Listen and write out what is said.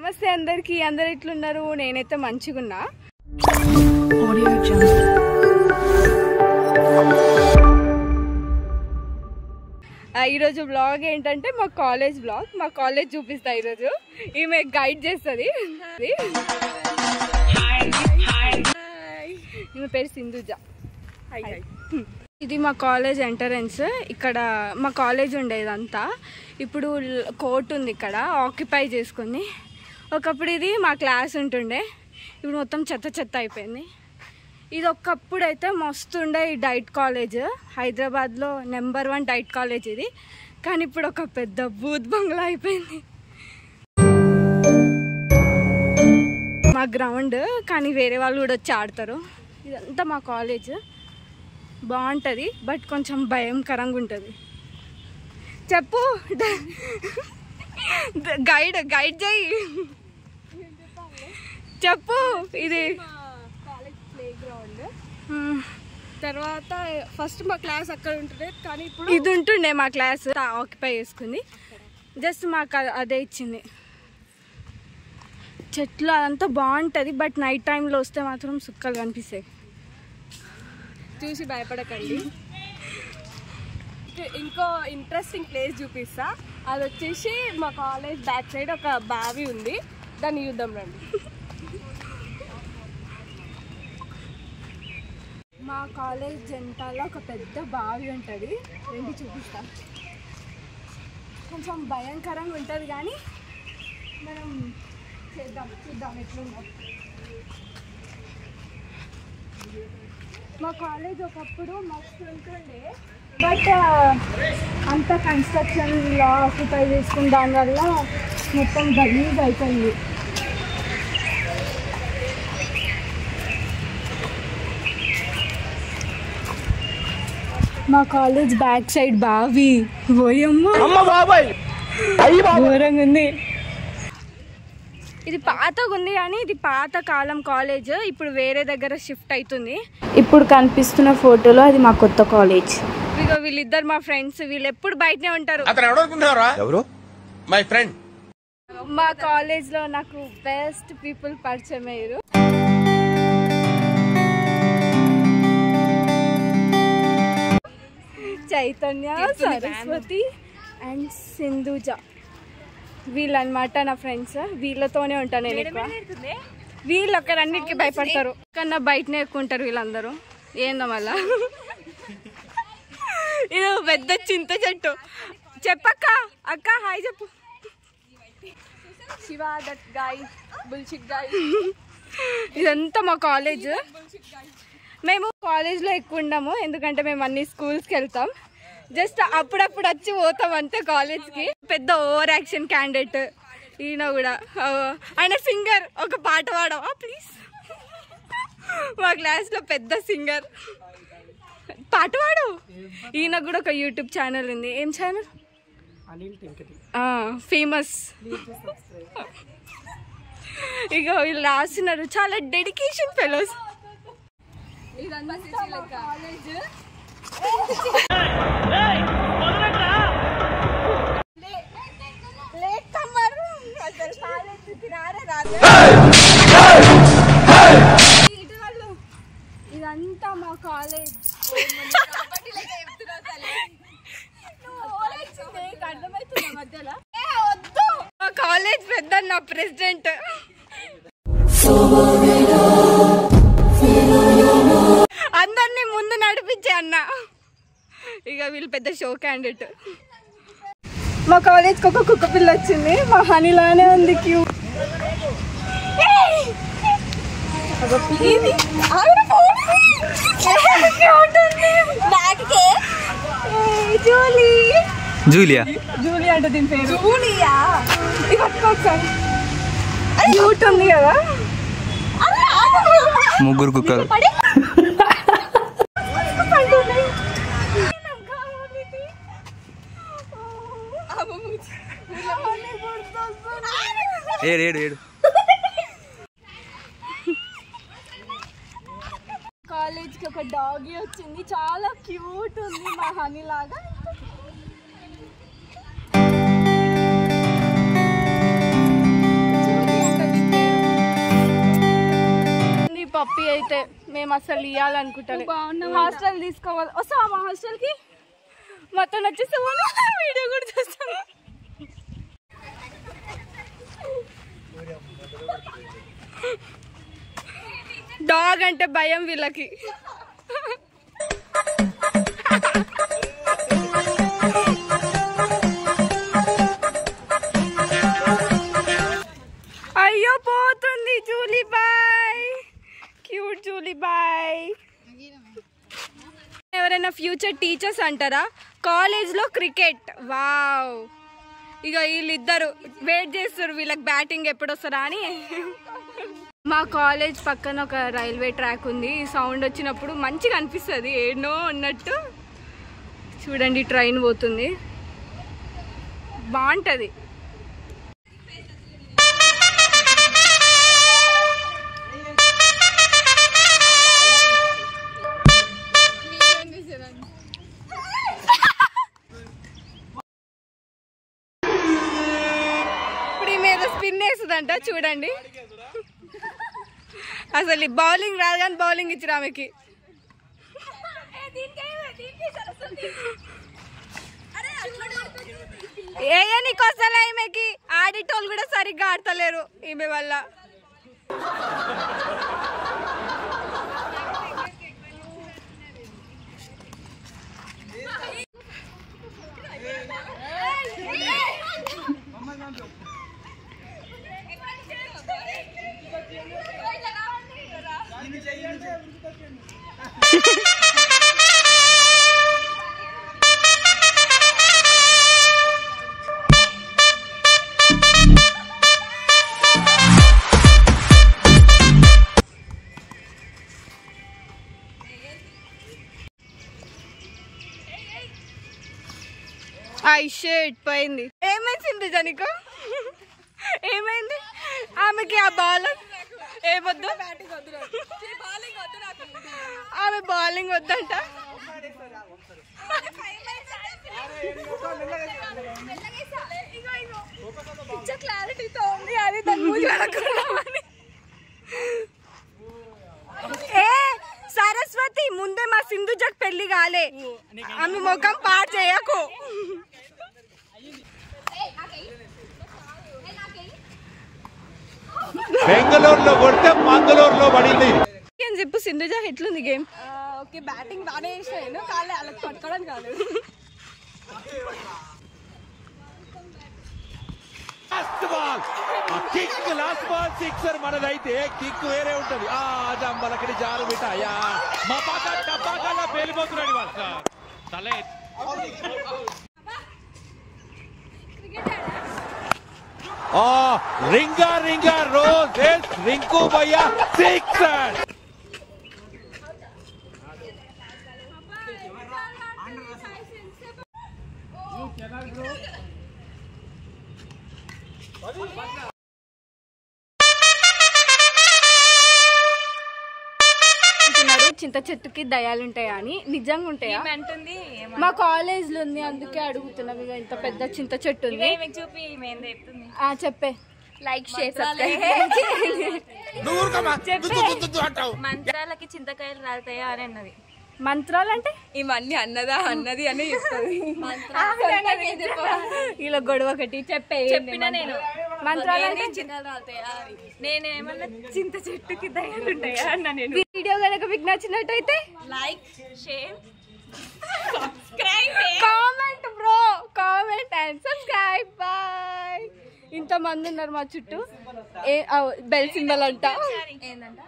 నమస్తే అందరికి, అందరు ఎట్లున్నారు? నేనైతే మంచిగా ఉన్నా. ఈరోజు బ్లాగ్ ఏంటంటే మా కాలేజ్ బ్లాగ్. మా కాలేజ్ చూపిస్తా. ఈరోజు ఈమె గైడ్ చేస్తుంది. ఈమె పేరు సింధుజ. ఇది మా కాలేజ్ ఎంట్రన్స్. ఇక్కడ మా కాలేజ్ ఉండేదంతా. ఇప్పుడు కోర్ట్ ఉంది ఇక్కడ, ఆక్యుపై చేసుకుంది. ఒకప్పుడు ఇది మా క్లాస్ ఉంటుండే, ఇప్పుడు మొత్తం చెత్త చెత్త అయిపోయింది. ఇది ఒకప్పుడు అయితే మస్తు ఉండే ఈ డైట్ కాలేజ్, హైదరాబాద్లో నెంబర్ 1 డైట్ కాలేజ్ ఇది. కానీ ఇప్పుడు ఒక పెద్ద బూత్ బంగ్లా అయిపోయింది. మా గ్రౌండ్, కానీ వేరే వాళ్ళు కూడా వచ్చి ఆడతారు. ఇదంతా మా కాలేజ్. బాగుంటుంది, బట్ కొంచెం భయంకరంగా ఉంటుంది. చెప్పు, గైడ్ చేయి, చెప్పు. ఇది కాలేజ్ ప్లే గ్రౌండ్. తర్వాత ఫస్ట్ మా క్లాస్ అక్కడ ఉంటుండే, కానీ ఇప్పుడు ఇది ఉంటుండే. మా క్లాస్ ఆక్యుపై చేసుకుంది. జస్ట్ మాకు అదే ఇచ్చింది. చెట్లు అదంతా బాగుంటుంది, బట్ నైట్ టైంలో వస్తే మాత్రం సుక్కలు కనిపిస్తాయి. చూసి భయపడకండి. ఇంకో ఇంట్రెస్టింగ్ ప్లేస్ చూపిస్తా. అది వచ్చేసి మా కాలేజ్ బ్యాక్ సైడ్ ఒక బావి ఉంది, దాన్ని చూద్దాం రండి. మా కాలేజ్ జంటాలో ఒక పెద్ద బావి ఉంటుంది, రెండు చూపిస్తా. కొంచెం భయంకరంగా ఉంటుంది, కానీ మనం చూద్దాం ఎట్లుందో. మా కాలేజ్ ఒకప్పుడు మస్తు ఉంటుండే, బట్ అంత కన్స్ట్రక్షన్లో ఆక్యుపై చేసుకున్న దానివల్ల మొత్తం గలీజ్ అయిపోయింది. మా కాలేజ్ బ్యాక్ సైడ్ బావి. ఘోరంగా ఉంది. ఇది పాతగా ఉంది, కానీ ఇది పాత కాలం కాలేజ్. ఇప్పుడు వేరే దగ్గర షిఫ్ట్ అవుతుంది. ఇప్పుడు కనిపిస్తున్న ఫోటోలో అది మా కొత్త కాలేజ్. ఇగో వీళ్ళిద్దరు మా ఫ్రెండ్స్. వీళ్ళు ఎప్పుడు బయటనే ఉంటారు. My friend. మా కాలేజ్ లో నాకు బెస్ట్ పీపుల్ పరిచయం అయ్యారు. చైతన్య, సరస్వతి అండ్ సింధుజ, వీళ్ళనమాట నా ఫ్రెండ్స్. వీళ్ళతోనే ఉంటాను నేను ఎక్కువ. వీళ్ళు ఒకరన్నిటికీ భయపడతారు, కన్నా బయటనే ఎక్కువ ఉంటారు వీళ్ళందరూ. ఏందో మళ్ళా ఇది పెద్ద చింత చెట్టు. చెప్పక్క, అక్క హాయ్ చెప్పు. Shiva that guy, bullshit guy. ఇదంతా మా కాలేజ్. మేము కాలేజ్లో ఎక్కువ ఉండము, ఎందుకంటే మేము అన్ని స్కూల్స్కి వెళ్తాం. జస్ట్ అప్పుడప్పుడు వచ్చి పోతాం అంతే కాలేజ్కి. పెద్ద ఓవర్ యాక్షన్ క్యాండిడేట్ ఈయన కూడా. ఆయన సింగర్, ఒక పాట పాడవా ప్లీజ్? మా క్లాస్లో పెద్ద సింగర్, పాట పాడు. ఈయన కూడా ఒక యూట్యూబ్ ఛానల్ ఉంది. ఏం ఛానల్? ఫేమస్. ఇక వీళ్ళు రాస్తున్నారు, చాలా డెడికేషన్ ఫెలోస్. కాలేజ్ ఇదంతా మా కాలేజ్. అర్థమవుతుంది మధ్యలో. మా కాలేజ్ పెద్ద నా ప్రెసిడెంట్. అందరినీ ముందు నడిపించే అన్న. ఇక వీళ్ళు పెద్ద షో క్యాండిడేట్. మా కాలేజ్కి ఒక కుక్క పిల్ల వచ్చింది, మా హనీలానే ఉంది. క్యూ జూలియా అంటే దీని పేరు జూలియా. ఒకసారి క్యూట్ ఉంది కదా. ముగ్గురు కుక్కలు. ఏడు కాలేజ్కి ఒక డాగీ వచ్చింది, చాలా క్యూట్ ఉంది, మా హనీ లాగా. జూలియా హ్యాపీ అయితే మేము అసలు ఇవ్వాలనుకుంటాను. హాస్టల్ తీసుకోవాలి. వస్తావా మా హాస్టల్కి? మొత్తం వచ్చేస్తాము, వీడియో కూడా చూస్తాము. డాగ్ అంటే భయం వీళ్ళకి. అయ్యో పోతుంది Julie boy, cute Julie boy. ఎవరైనా ఫ్యూచర్ టీచర్స్ అంటారా? కాలేజ్లో క్రికెట్. వావ్, ఇక వీళ్ళిద్దరు వెయిట్ చేస్తారు వీళ్ళకి బ్యాటింగ్ ఎప్పుడు వస్తారా అని. మా కాలేజ్ పక్కన ఒక రైల్వే ట్రాక్ ఉంది. సౌండ్ వచ్చినప్పుడు మంచిగా అనిపిస్తుంది, ఏడనో అన్నట్టు. చూడండి ట్రైన్ పోతుంది, బాగుంటుంది. స్పిన్ వేస్తుందంట చూడండి. అసలు బౌలింగ్ రాదు కానీ బౌలింగ్ ఇచ్చారు ఆమెకి. నీకు వస్తలే ఈమెకి, ఆడిటోళ్ళు కూడా సరిగ్గా ఆడతలేరు ఈమె వల్ల. షర్ట్ పోయింది. ఏమైంది జనికో? ఏమైంది ఆమెకి? ఆ బాల్ ఏమొద్దు, ఆమె బౌలింగ్ వద్దంట. క్లారిటీతో ఉంది అది ఏ సరస్వతి, ముందే మా సింధుజకు పెళ్లి కాలే, ఆమె ముఖం పాడు చేయకు. బెంగళూరులో కొడితే మంగళూరులో పడింది అని చెప్పు. సింధుజ ఎట్లుంది గేమ్? ఓకే, బ్యాటింగ్ బాగానే వేసాను, కాలే అలా పట్టుకోవడానికి కాలేదు. లాస్ట్ బాల్ సిక్సర్ మనదైతే కిక్ వేరే ఉంటది. జంబలకడి జారు బిటాయా మా పక్క టపాకాల పేలిపోతున్నాడు వాళ్ళ తలే. రింగా రింగా రోజ్ రింకు భయ్యా సిక్సర్. చింత చెట్టుకి దయాలుంటాయా అని. నిజంగా ఉంటాయా? మా కాలేజ్ లో ఉంది, అందుకే అడుగుతున్నాం. ఇక ఇంత పెద్ద చింత చెట్టు ఉంది. చెప్పే. లైక్ షేర్ మంత్రాలకి చింతకాయలు రాలుతాయా అని అన్నది. మంత్రాలు అంటే ఇవన్నీ అన్నది అని చెప్తుంది. ఇలా గొడవ ఒకటి చెప్పిన నేను. మంత్రాలు అంటే చింతలు రాలుతాయా? నేనేమన్నా చింత చెట్టుకి దయాలు ఉంటాయా అన్న నేను. వీడియో కనుక మీకు నచ్చినట్టయితే like share comment bro, comment and subscribe. Bye. ఇంతమంది ఉన్నారు మా చుట్టూ. బెల్ సింబల్ అంట. ఏంటంట?